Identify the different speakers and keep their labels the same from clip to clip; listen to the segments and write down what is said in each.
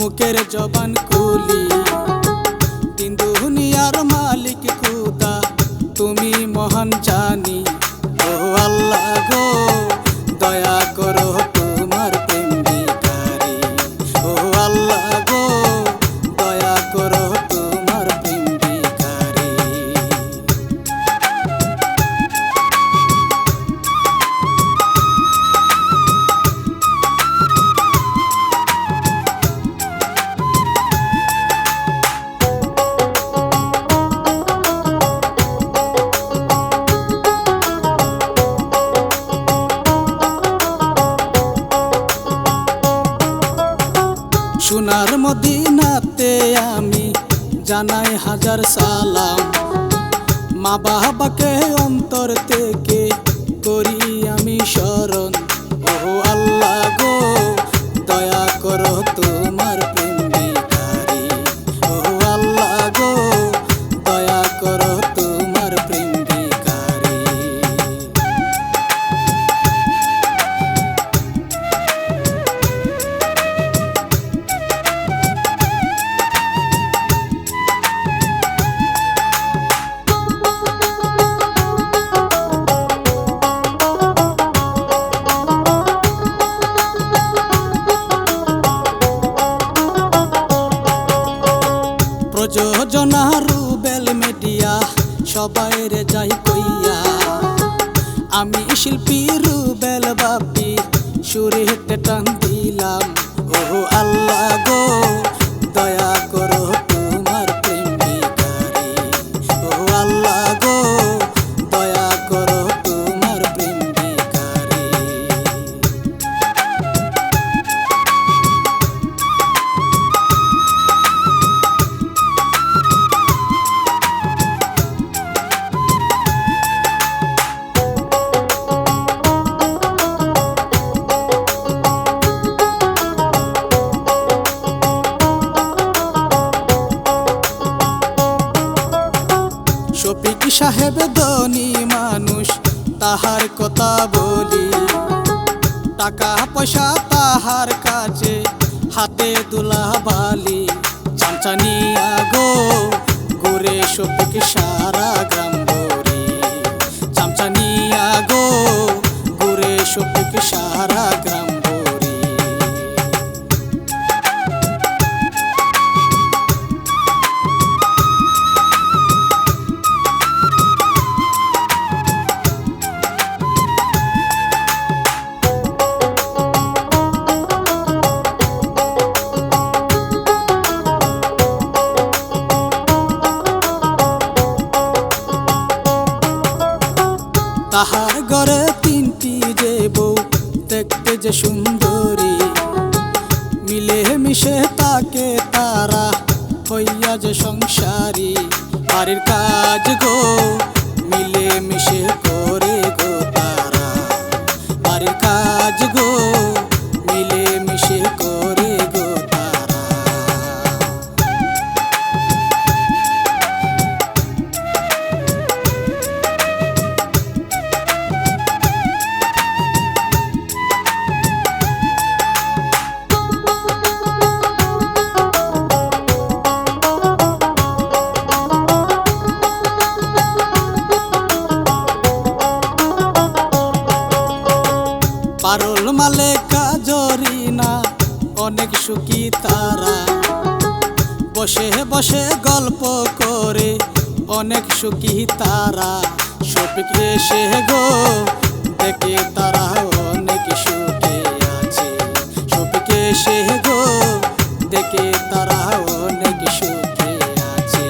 Speaker 1: মুখের জবান খুলি। তিন দুনিয়ার মালিক খুদা তুমি মহান জানি। ও আল্লাহ গো দয়া করো তোমার প্রেম ভিখারি। ও আল্লাহ গো দয়া করো তোমার প্রেম ভিখারি। সোনার মদিনাতে আমি জানাই হাজার সালাম। মা বাবাকে অন্তর থেকে করি আমি স্মরণ। ও আল্লাহ গো দয়া করো তোমার প্রেম ভিখারি। ও আল্লাহ গো দয়া করো তোমার প্রেম ভিখারি। প্রযোজনা রুবেল মিডিয়া সবাই রে যাই কইয়া। আমি শিল্পী রুবেল বাপি সুরেতে টান দিলাম। ও আল্লাহ গো দয়া করো তোমার প্রেম ভিখারি। ও আল্লাহ গো দয়া করো তোমার প্রেম ভিখারি। শফিক সাহেব ধনী মানুষ তাহার কথা বলি। টাকা পয়সা তাহার কাছে হাতে দুলা বালি। চামচানিয়া গো ঘুরে শফিক সারা গ্রাম ভরি। চামচানিয়া গো ঘুরে শফিক সারা গ্রাম ভরি। তাহার ঘরে তিনটি যে বউ দেখতে যে সুন্দরী। মিলে মিশে তাকে তারা হইয়া যে সংসারী। বাড়ির কাজ গো মিলে মিশে করে গো তারা। বাড়ির কাজ গো মিলে মিশে করে গো তারা। পারুল মালেকা জরিনা অনেক সুখী তারা। বসে বসে গল্প করে অনেক সুখী তারা। শফিক এসে গো দেখে তারা অনেক সুখে আছে। শফিক এসে গো দেখে তারা অনেক সুখে আছে।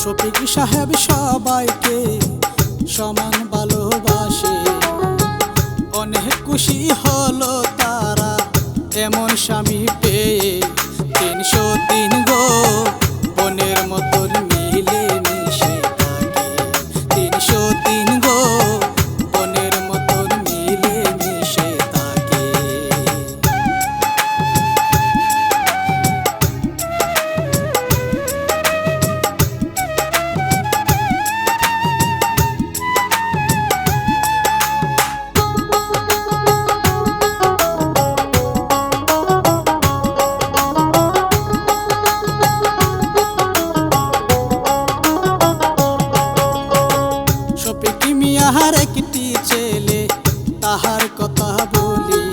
Speaker 1: শফিক সাহেব সবাইকে সমান ভালোবাসে। অনেক খুশি হলো তারা এমন স্বামী পেয়ে। 303 গো বনের মতন মিলে মিশে থাকে। মিয়ার একটি ছেলে তাহার কথা বলি,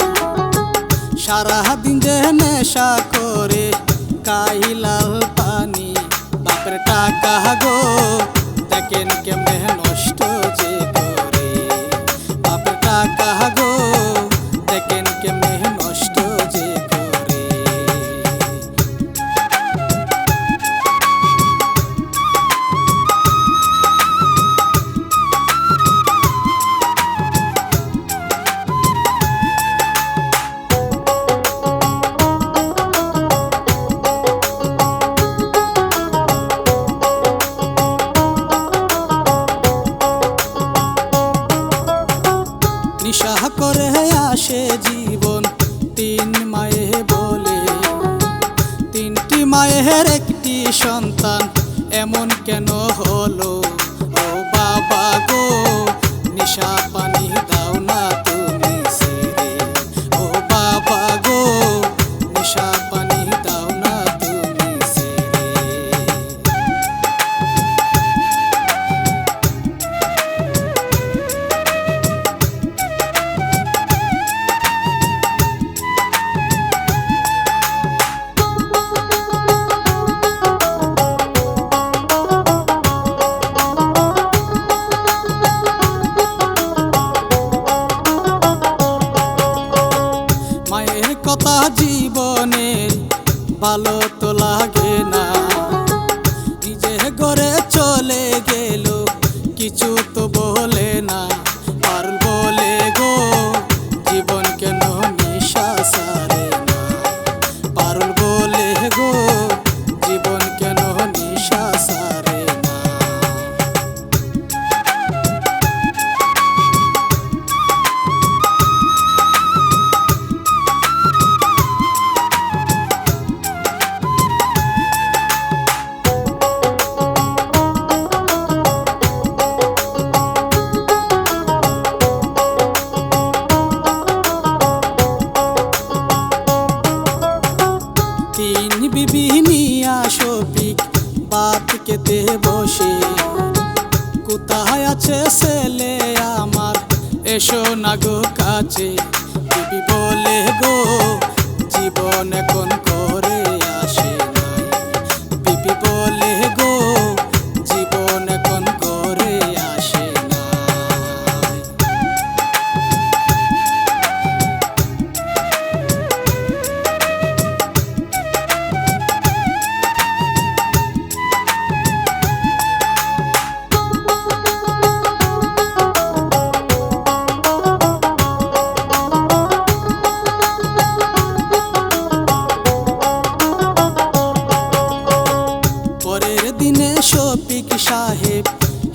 Speaker 1: সারাদিন যে নেশা করে কাইলাল পানি। বাপের টাকা গো দেখেন কেমনে নষ্ট যে করে, বাপের টাকা গো দেখেন কেমনে নষ্ট যে করে। নিশা করে আসে জীবন তিন মায়ে বলে, তিনটি মায়ের একটি সন্তান এমন কেন হলো? ও বাবা গো নিশা পানি দাও না তুমি ছেড়ে, ও বাবা গো নিশা পানি দাও না তুমি ছেড়ে। মায়ের কথা জীবনের ভালো তো লাগে না, নিজে ঘরে চলে গেল কিছু তো বলে না। আর বলে গো জীবন কেন নিশা সারে না, পারুল বলে গো জীবন কেন নিশা সারে না। তিন বিবি মিয়া শফিক বাত খেতে বসে, কোথায় আছে ছেলে আমার এসো না গো কাছে। বিবি বলে গো জীবন এখন করে আসে নাই, বিবি বলে গো জীবন এখন করে আসে নাই। পরের দিনে শফিক সাহেব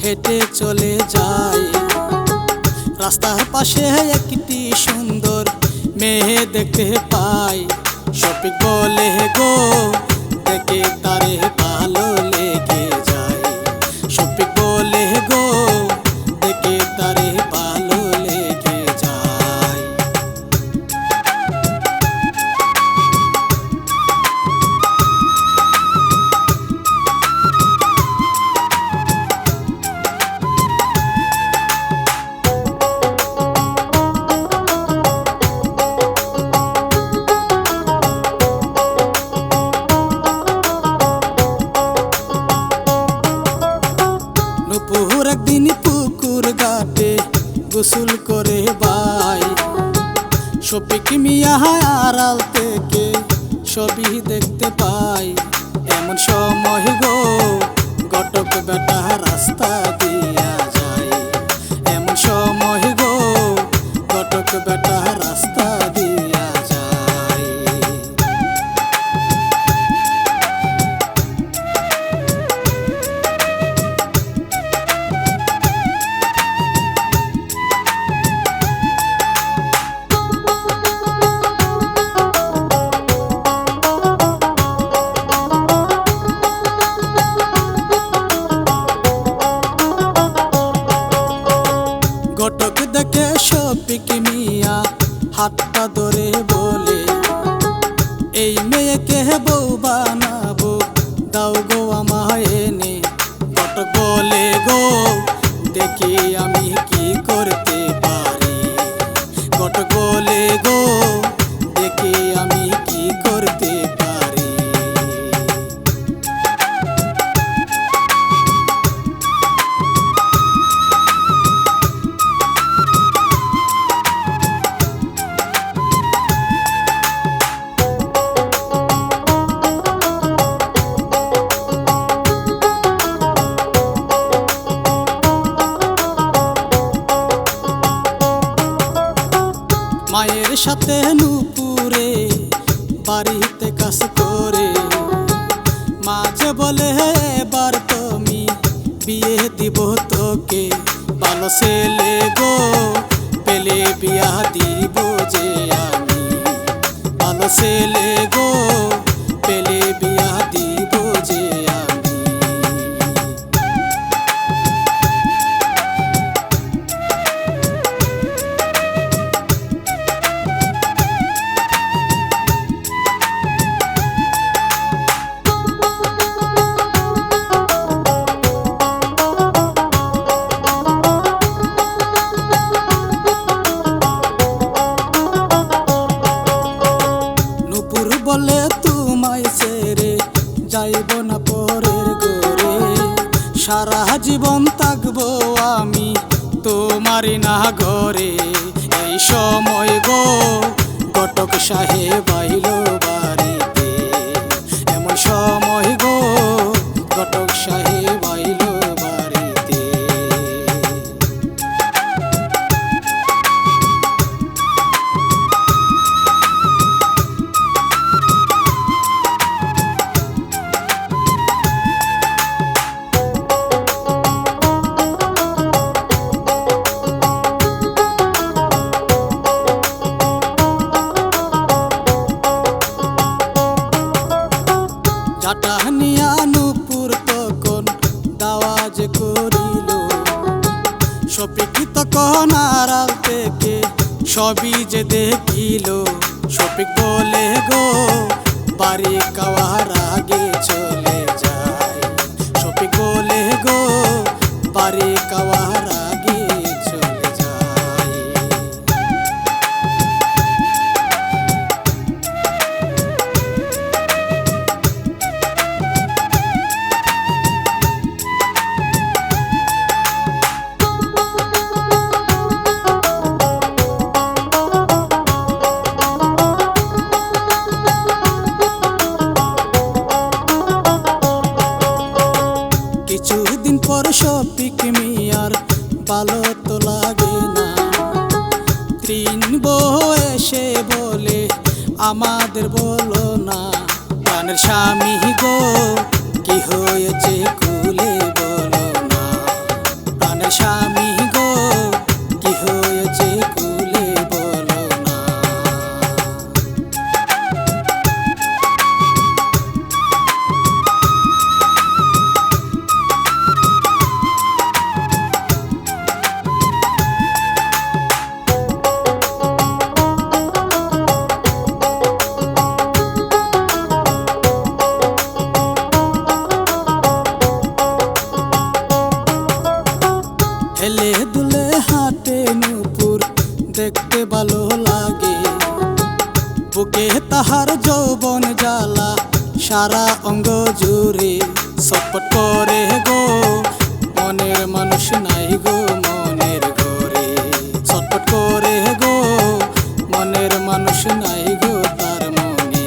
Speaker 1: হেঁটে চলে যায়, রাস্তার পাশে একটি সুন্দর মেয়ে দেখতে পায়। শফিক বলে গো দেখে তারে ভালো লেগে যায়, শফিক বলে গো দেখে তারে ভালো লেগে যায়। নুপুর একদিন পুকুর ঘাটে গোসল করে বাই, শফিক মিয়া আড়াল থেকে সবই দেখতে পাই। এমন সময় গো ঘটক বেটা রাস্তা দিয়া যায়, এমন সময় গো ঘটক বেটা রাস্তা দিয়া যায়। ঘটক দেখে শফিক মিয়া হাতটা ধরে বলে, এই মেয়েকে বউ বানাবো দাও গো আমায় এনে। ঘটক বলে গো দেখি আমি কি করতে পারি? ঘটক বলে গো দেখি আমি কি করতে পারি? মায়ের সাথে নুপুরে বাড়িতে কাজ করে, মাঝে বলে এবার তুমি বিয়ে দিব তোকে, ভালো ছেলে গো পেলে বিয়া দিব যে আমি, ভালো ছেলে গো পেলে বিয়া দিব যে আমি। বলে তোমায় ছেড়ে যাইব না পরের ঘরে, সারা জীবন থাকবো আমি তোমারই না ঘরে। এই সময় গো ঘটক সাহেব আইলো বাড়িতে, এমন সময় গো ঘটক সাহেব আইলো বাড়িতে। জাটানিয়া নুপুর তখন দাওয়াজ করিল, শফিক তখন আড়াল থেকে সবই যে দেখিল। শফিক বলে গো বাড়ি খাওয়ার আগে চলে যায়, শফিক বলে গো বাড়ি খাওয়ার আগে চলে যায়। কিছুদিন পর শফিক মিয়ার ভালো তো লাগে না, তিন বউ এসে বলে আমাদের বলো না, প্রাণের স্বামী গো কি হয়েছে খুলে বলো না, প্রাণের স্বামী গো কি হয়েছে খুলে বলো না। হেলে দুলে হাটে নুপুর দেখতে ভালো লাগে, বুকে তাহার যৌবন জ্বালা সারা অঙ্গ জুড়ে ছটফট করে গো মনের মানুষ নাই গো মনের ঘরে, ছটফট করে গো মনের মানুষ নাই গো তার মনে।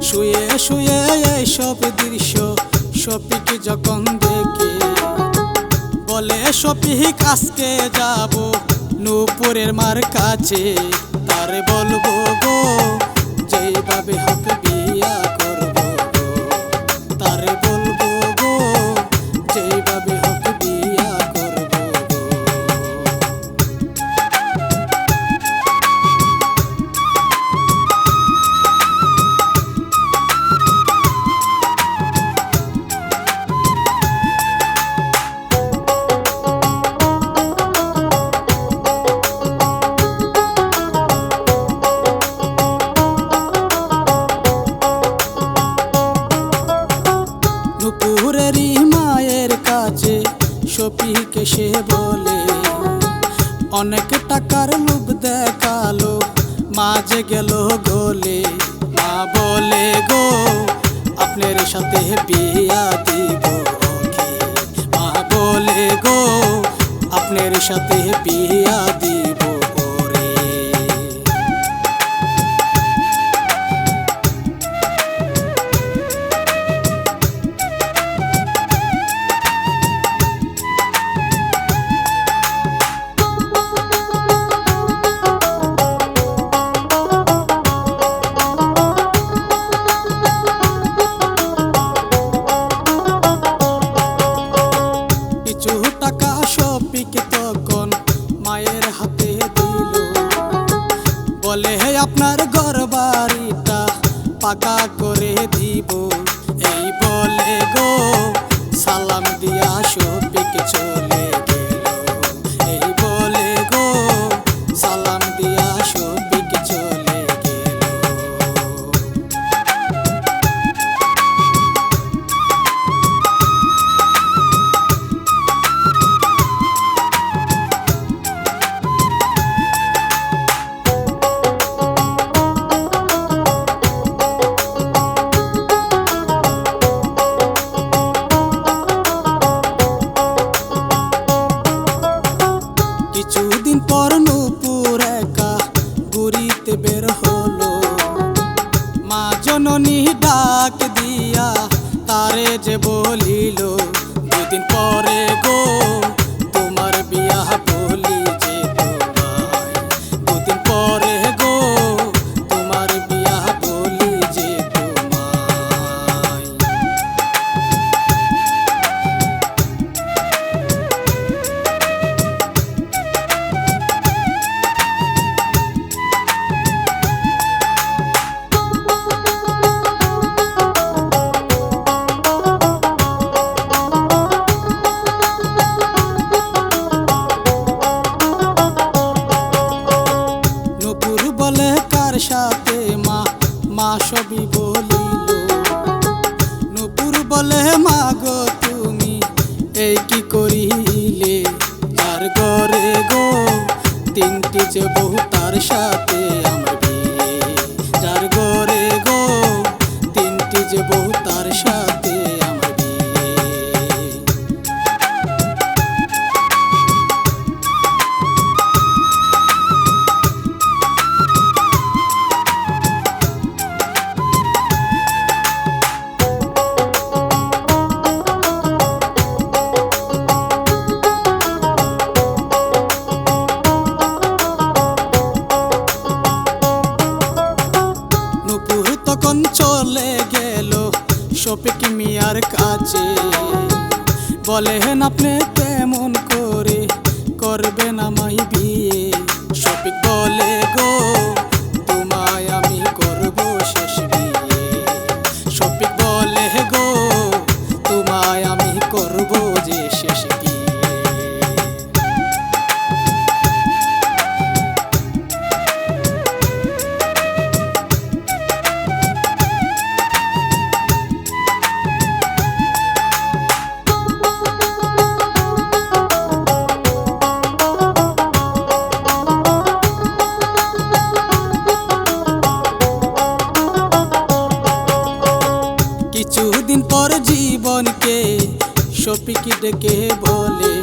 Speaker 1: শুয়ে শুয়ে এইসব দৃশ্য শফিক যখন দেখে, বলে শফিক আজকে যাব নূপুরের মার কাছে, তারে বলবো গো যেভাবে হোক বিয়া করবো গো, তারে বলবো গো যেভাবে হোক বিয়া করবো গো। অনেক টাকার লোভ দেখালো, মাঝে গেল গলে। মা বলে গো আপনার সাথে বিয়া দিব ওকে, মা বলে গো আপনার সাথে বিয়া দিব ওরে। কিছু টাকা শফিক তখন মায়ের হাতে দিল, বলে হে আপনার ঘর বাড়িটা পাকা করে দিব। এই বলে গো সালাম দিয়া শফিক চলে গেল, এই বলে গো সালাম দিয়া শফিক চলে গেল। কিছুদিন পর নূপুর একা ঘুরিতে বের হলো, মা জননী ডাক দিয়া তারে যে বলিল, দুদিন পরে গো তোমার বিয়া বলি যে তোমায়, দুদিন পরে গো তোমার বিয়া বলি যে তোমায়। নূপুর বলে কার সাথে মা, মা সবই বলিল। নূপুর বলে মা গো তুমি এই কি করিলে, যার ঘরে গো তিনটি যে বউ তার সাথে আমার বিয়ে, যার ঘরে গো তিনটি যে বউ তার সাথে আমার বিয়ে। নূপুর তখন চলে গেল শফিক মিয়ার কাছে, বলেন আপনি কেমন করে করবেন আমায় বিয়ে। শফিক বলে গো তোমায় আমি করব শেষ বিয়ে, শফিক বলে গো তোমায় আমি করব যে শেষ বিয়ে। কিছুদিন পর জীবনকে শফিক ডেকে বলে,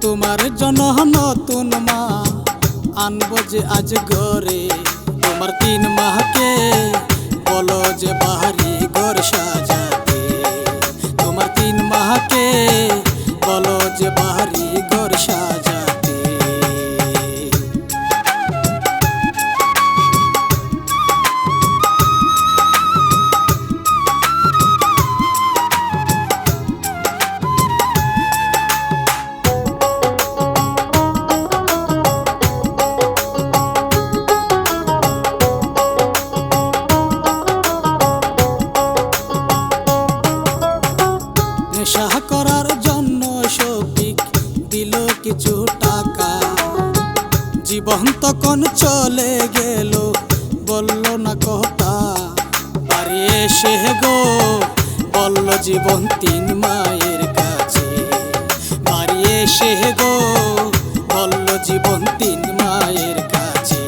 Speaker 1: তোমার জন্য নতুন মা আনবো যে আজ ঘরে। তোমার 3 মাকে বলো যে বাড়ি ঘর সাজাতে, তোমার 3 মাকে বলো যে বাড়ি ঘর সাজাতে। নেশা করার জন্য শফিক দিল কিছু টাকা, জীবন তখন চলে গেল বলল না কথা। বাড়ি এসে গো বলল জীবন 3 মায়ের কাছে, বাড়ি এসে গো ধরল জীবন তিন মায়ের কাছে।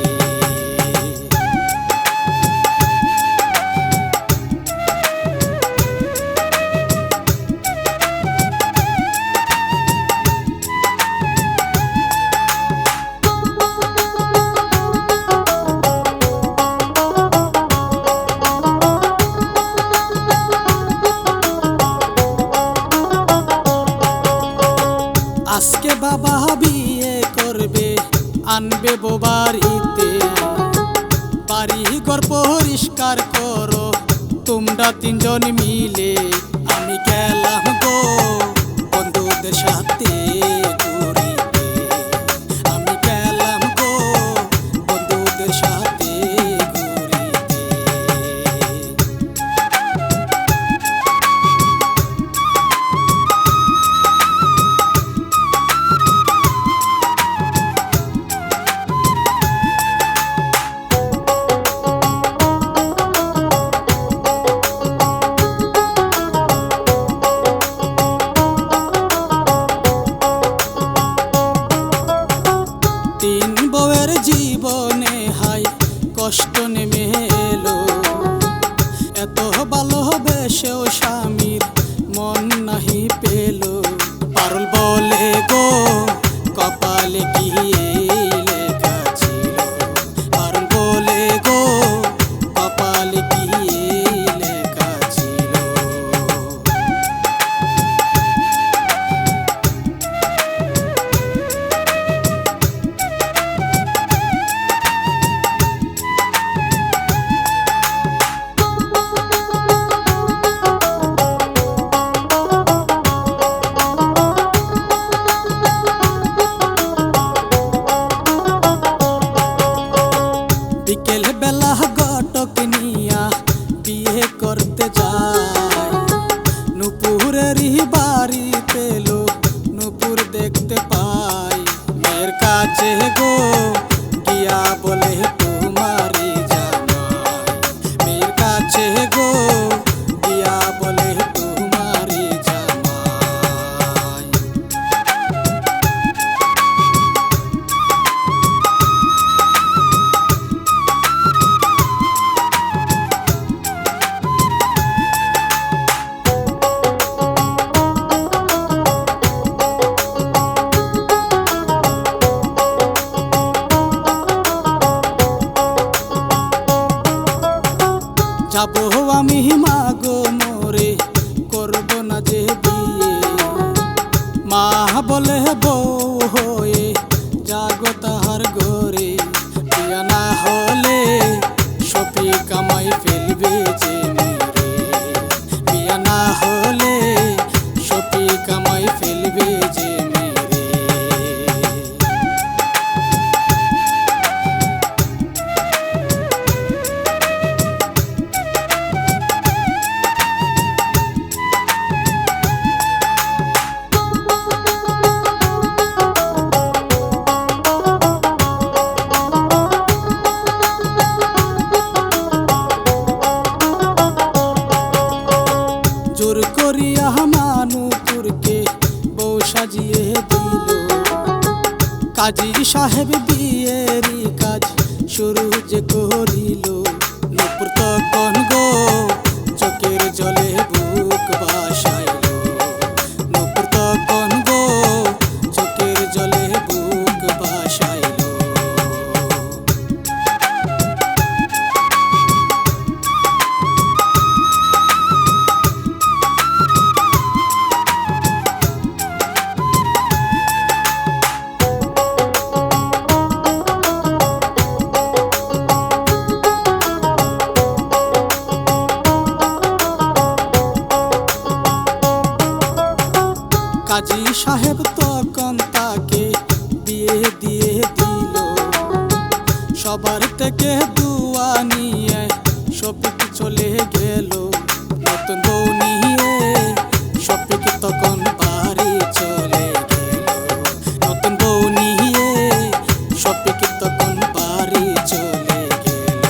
Speaker 1: আজকে বাবা বিয়ে করবে, আনবে বউ বাড়িতে, বাড়ি ঘর পরিষ্কার করো তোমরা তিনজন মিলে। আমি গেলাম গো বন্ধুদের সাথে ঘুরিতে, আমি গেলাম গো বন্ধুদের সাথে ঘুরিতে। তিন বউয়ের জীবনে হাই কষ্ট নেমে এলো, এত ভালোবেসেও স্বামীর মন নাহি পেল। পারুল বলে গো কপালে কি লেখা ছিল, পারুল বলে গো কপালে কি লেখা ছিল। বিকেল বেলা ঘটক নিয়া বিয়ে করতে যায়, নুপুরেরই বাড়িতে লো নুপুর দেখতে পাই। মেয়ের কাছে গো গিয়া বলে তোমারি জামাই, মেয়ের কাছে গো গিয়া বলে তোমারি জামাই। যাবো আমি মাগো মোরে করব না যে বিয়ে, মা বলে বউ হয়ে জাগো তাহার ঘরে। বিয়া না হলে সপি কামাই ফেলবে যে মেরে, বিয়া না হলে সপি কামাই ফেলবে যে মেরে। জোর করিয়া মানুপুরকে বউ সাজিয়ে দিল, কাজী সাহেব বিয়েরই কাজ শুরু যে করিল। নুপুর তখন গো চোখের জলে বুক ভাসাইল, নুপুর তখন গো চোখের জলে বুক ভাসাইল। কাজী সাহেব তখন তাকে বিয়ে দিয়ে দিল, সবার থেকে দুয়া নিয়ে শফিক চলে গেল। নতুন বউ নিয়ে শফিক তখন বাড়ি চলে গেল, নতুন বউ নিয়ে শফিক তখন বাড়ি চলে গেল।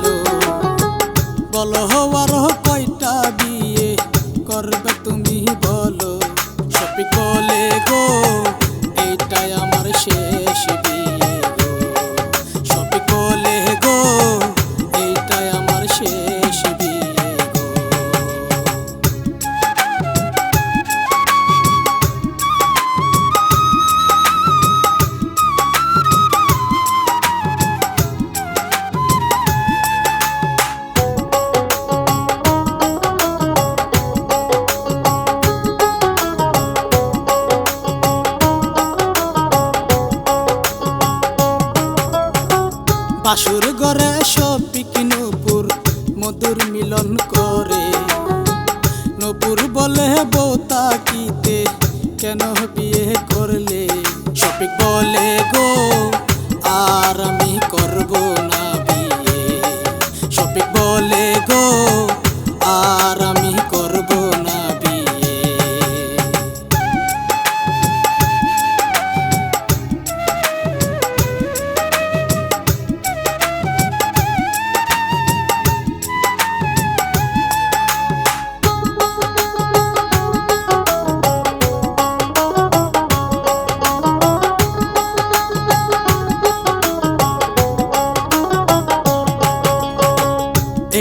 Speaker 1: গেল। বলো আরো কয়টা বিয়ে করবে তুমি বলো, শফিক বলে গো এইটাই আমার শেষ বিয়ে গো। শফিক বলে গো এইটাই আমার শেষ বিয়ে গো। বাসুর ঘরে শফিক নূপুর মধুর মিলন করে। নূপুর বলে বউ তাকিতে কেন বিয়ে করলে? শফিক বলে গো আর আমি করব না বিয়ে। শফিক বলে গো আর আমি করব না বিয়ে।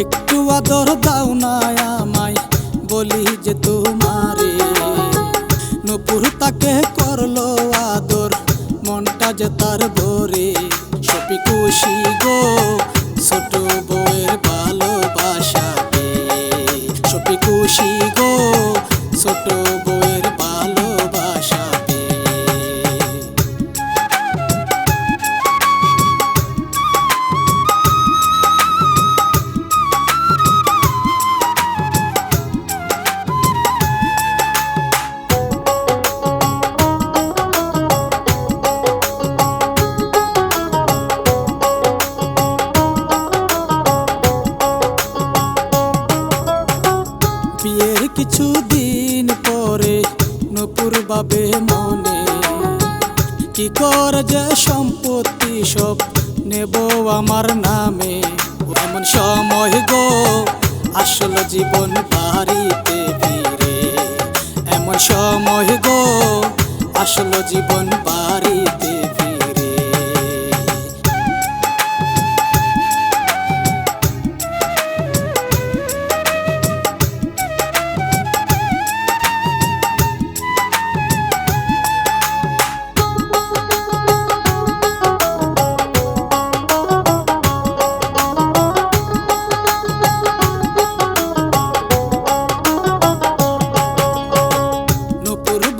Speaker 1: একটু আদর দাও না আমায় বলি যে তোমারে। নূপুর তাকে করলো আদর মনটা যে তার ভরে। শফিক খুশি গো ছোট বউয়ের ভালোবাসা পেয়ে। শফিক খুশি গো ছোট বউয়ের ভালোবাসা পেয়ে। বিয়ের কিছুদিন পরে নূপুর বাবে মনে, কি করে যে সম্পত্তি সব নেব আমার নামে। এমন সময় গো আসল জীবন বাড়িতে ফিরে। এমন সময় গো আসল জীবন বাড়িতে ফিরে।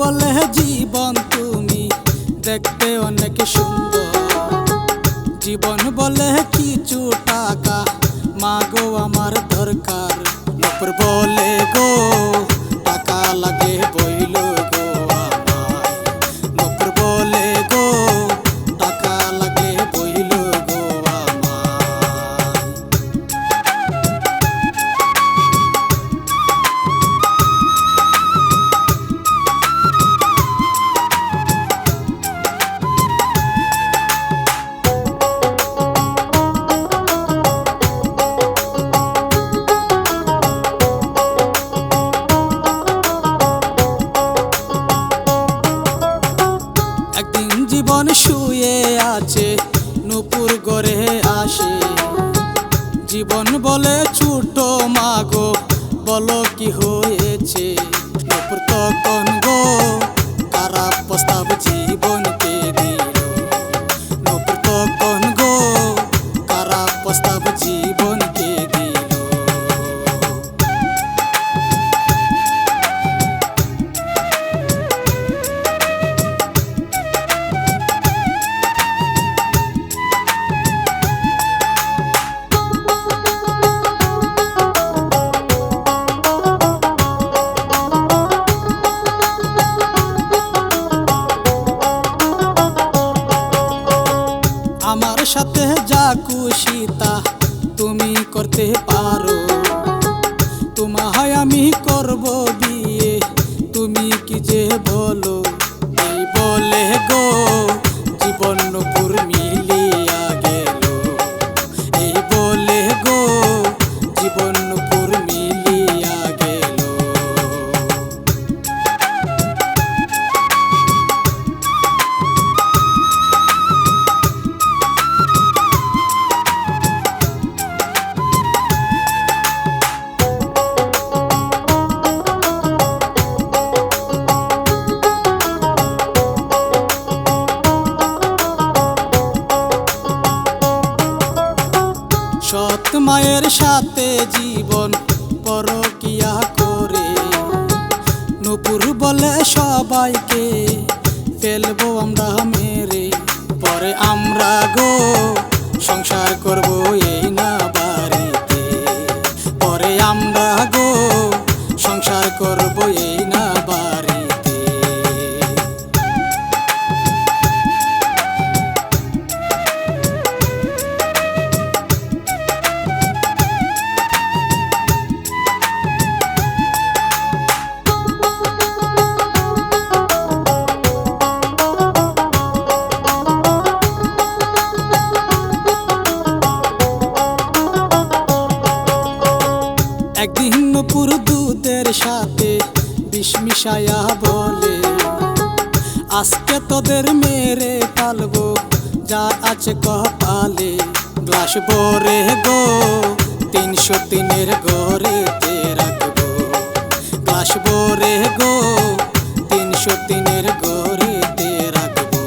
Speaker 1: বলে জীবন তুমি দেখতে অনেক সুন্দর। জীবন বলে কিছু টাকা মাগো আমার দরকার। নূপুর বলে গো টাকা লাগে বইল গো আমায়। নূপুর বলে গো টাকা লাগে বইল গো আমায়। জীবন শুয়ে আছে নূপুর ঘরে আসে। জীবন বলে ছোট মাগো বলো কি হয়েছে? নূপুর তখন গো খারাপ প্রস্তাব জীবনকে দিল। নূপুর তখন গো খারাপ প্রস্তাব জীবনকে দিল। আমার সাথে যা খুশি তা তুমি করতে পারো। তোমায় আমি করব বিয়ে, তুমি কি যে বলো। এই বলে গো জীবন নূপুর মিলিয়া গেল। এই বলে গো সৎ মায়ের সাথে জীবন পরকিয়া করে নূপুর বলে সবাইকে ফেলবো আমরা মেরে, পরে আমরা গো সংসার করব এই না বাড়িতে, পরে আমরা গো সংসার করব এই না বাড়িতে। একদিন নূপুর দুধের সাথে বিষ মিশায়া বলে, আজকে তোদের মেরে পালবো যা আছে কপালে। গ্লাস ভরে গো 303-এর ঘরেতে রাখবো, গ্লাস ভরে গো 303-এর ঘরেতে রাখবো।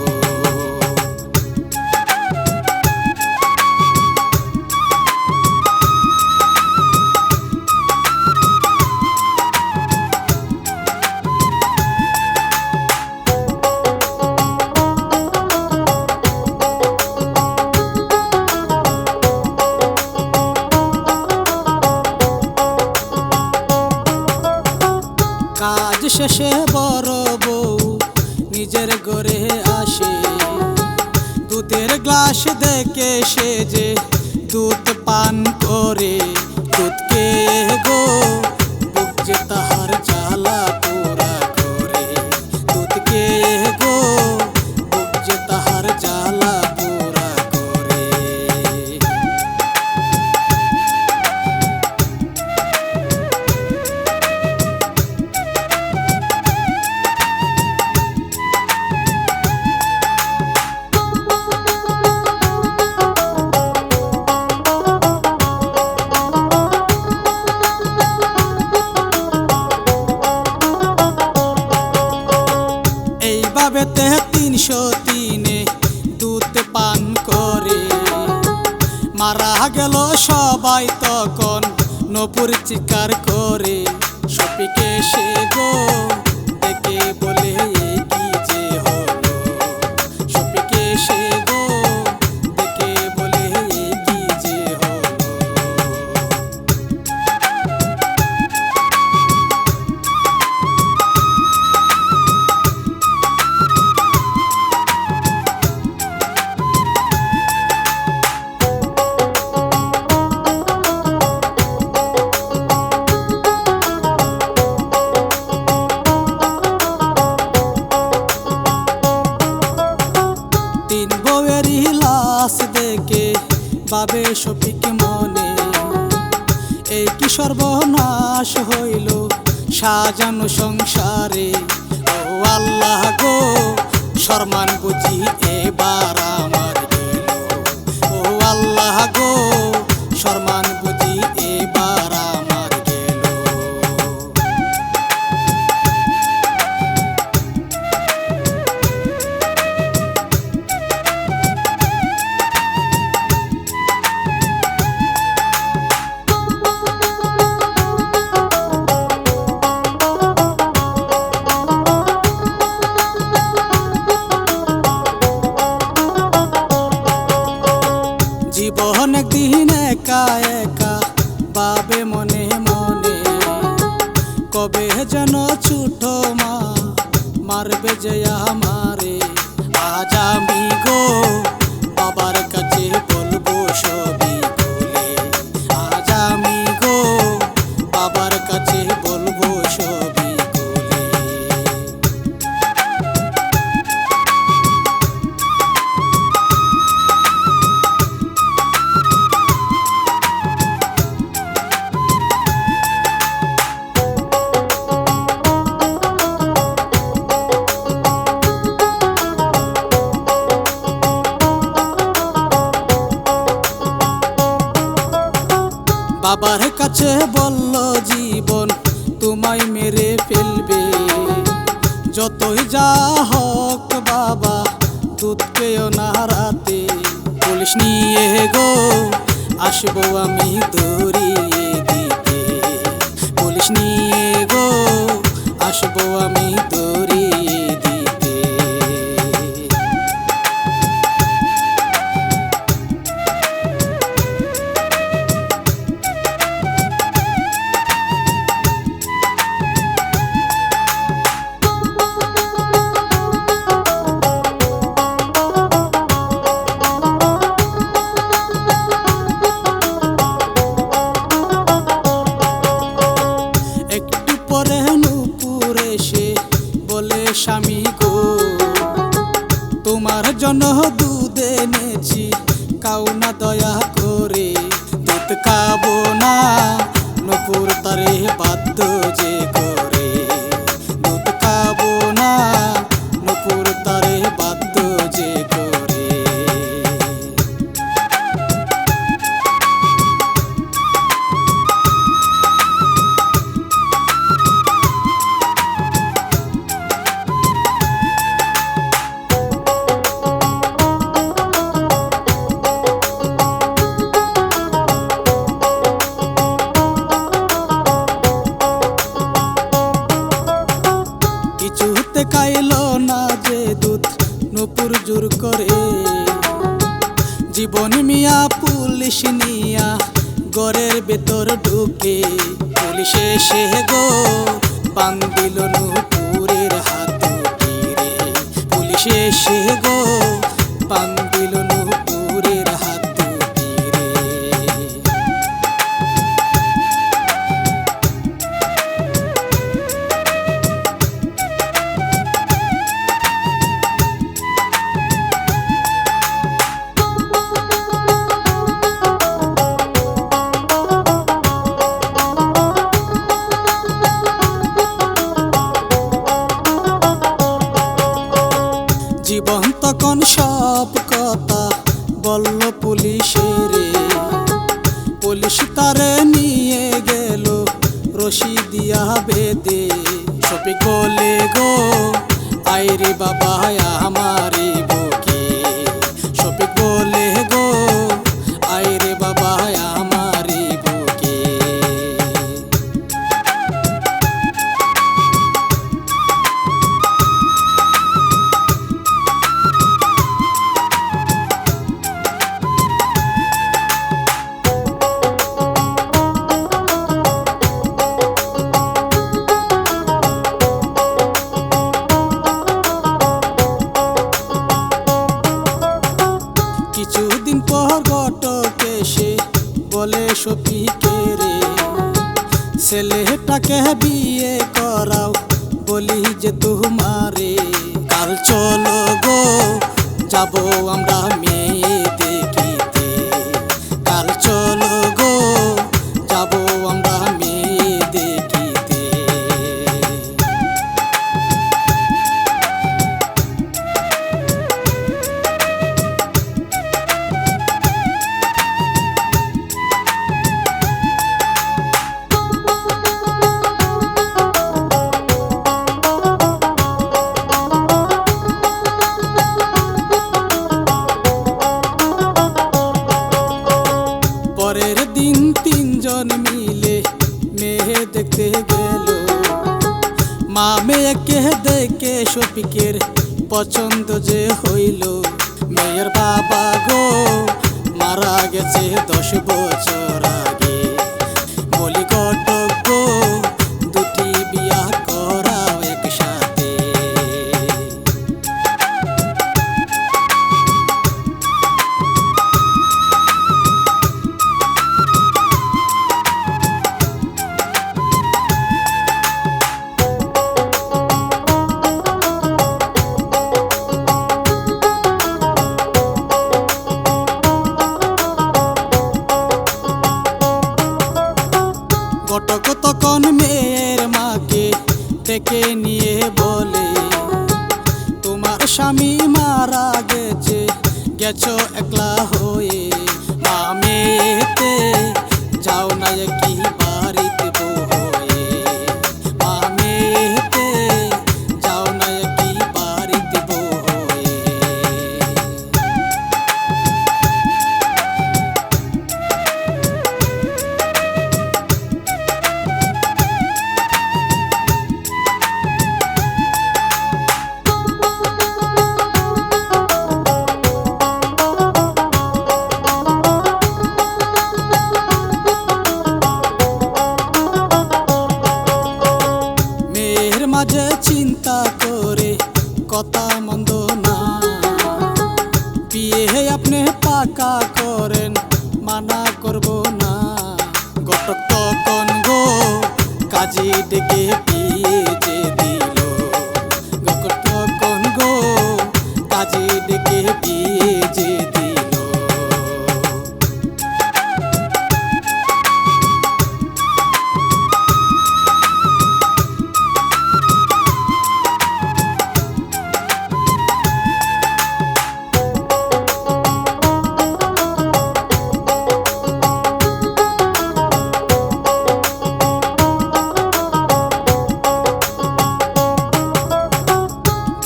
Speaker 1: কাজ শেষে বড় বউ নিজের ঘরে আসে, দুধের গ্লাস দেখে সে যে দুধ পান করে। দুধকে গো বুক যে তাহার জ্বালা পোড়া করে, দুধকে গো বুক যে তাহার জ্বালা পোড়া করে। এইভাবেতে 303-এ দুধ পান করে মারা গেল সবাই, তখন নূপুর চিৎকার করে। শফিকে সে গো দেখে বলে এ কি যে হলো, শফিকে সে গো দেখে বলে এ কি যে হলো। লাশ দেখে বাবে শফিক মনে, এই কি সর্বনাশ হইল সাজানো সংসারে। ও আল্লাহ গো শরমান বুঝি এবার আমার গেল, ও আল্লাহ গো শরমান বুঝি এবার আমার গেল। জীবন একদিন একা একা বাবে মনে মনে, কবে যেন ছোট মা মারবে যে আমারে। আজ আমি গো বাবার কাছে বলবো সবই খুলে, আজ আমি গো বাবার কাছে বলবো সবই খুলে। বাবার কাছে বলল জীবন তোমায় মেরে ফেলবে, যতই যা হোক বাবা দুধ পেও না রাতে। পুলিশ নিয়ে গো আসবো আমি দৌড়িয়ে দিতে, পুলিশ নিয়ে গো আসবো আমি দৌড়িয়ে দিতে। একটু পরে নূপুর এসে বলে স্বামী গো, তোমার জন্য দুধ এনেছি, কাও না দয়া করে। দুধ খাবো না নূপুর তারে বাধ্য যে করে, দুধ খাবো না নূপুর তারে বাধ্য যে করে। কিছুতে খাইলো না যে দুধ নূপুর জোর করে, জীবন মিয়া পুলিশ নিয়া ঘরের ভেতর ঢুকে। পুলিশ এসে গো বান্ধিল নূপুরের হাত তীরে, পুলিশ এসে গো বান্ধিল নূপুরের হাত তীরে। জীবন তখন সব কথা বলল পুলিশেরে, পুলিশ তারে নিয়ে গেল রশি দিয়া বেঁধে। শফিক বলে গো আইরে বাবা আমারে বুকে, শফিক বলে গো আইরে বাবা আমারে বুকে। কিছুদিন পর ঘটক এসে বলে শফিকে রে, ছেলেটাকে বিয়ে করাও বলি যে তোমারে। কাল চলো গো যাবো আমরা মেয়ে দেখিতে, কাল চলো গো যাবো আমরা মেয়ে দেখিতে। পরের দিন তিনজন মিলে মেয়ে দেখতে গেল, মা মেয়েকে দেখে শফিকের পছন্দ যে হইল। মেয়ের বাবা গো মারা গেছে 10 বছর আগে, বলি ঘটক গো দুটি বিয়া করাও একসাথে। ঘটক তখন মেয়ের মাকে ডেকে নিয়ে বলে, তোমার স্বামী মারা গেছে, গেছো একলা হয়ে। মা মেয়েতে যাও না কি বাড়িতে বউ হয়ে, মা মেয়েতে যাও না কি বাড়িতে বউ হয়ে। ডেকে বিয়ে যে দিল তখন গো কাজে ডেকে বিয়ে যে দিল।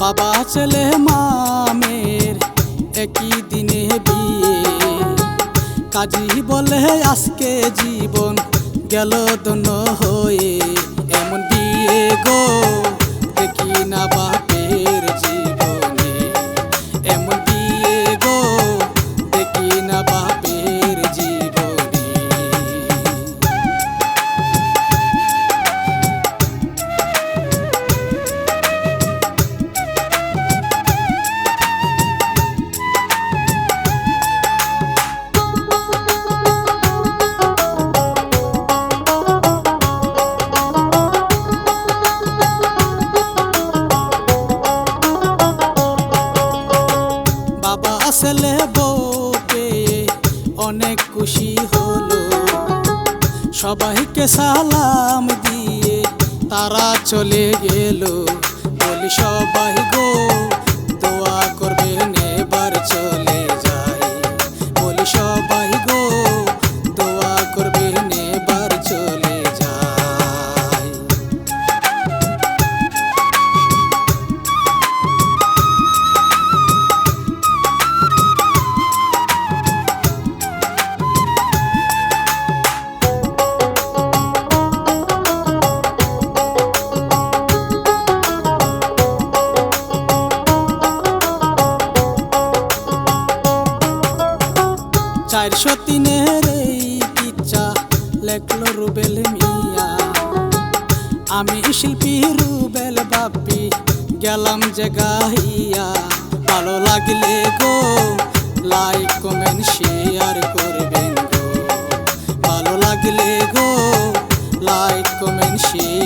Speaker 1: বাবা ছেলে মামের একই দিনে বিয়ে, কাজী বলে আজকে জীবন গেল দন্য হয়ে। এমন বিয়ে গো দেখি না বাপের জীবনে, এমন বিয়ে গো দেখি না বাপের জীবনে। বাবা ছেলে বউ পেয়ে অনেক খুশি হলো, সবাইকে সালাম দিয়ে তারা চলে গেল। বলি সবাই গো দোয়া করবেন এবার চলে যাই, বলি সবাই গো দোয়া করবেন এবার চলে যাই। চারশো তিনের এই কিচ্ছা লেখলো রুবেল মিয়া, আমি শিল্পী রুবেল বাপি গেলাম যে গাইয়া। ভালো লাগলে গো লাইক কমেন্ট শেয়ার করবেন গো, ভালো লাগলে গো লাইক কমেন্ট শেয়ার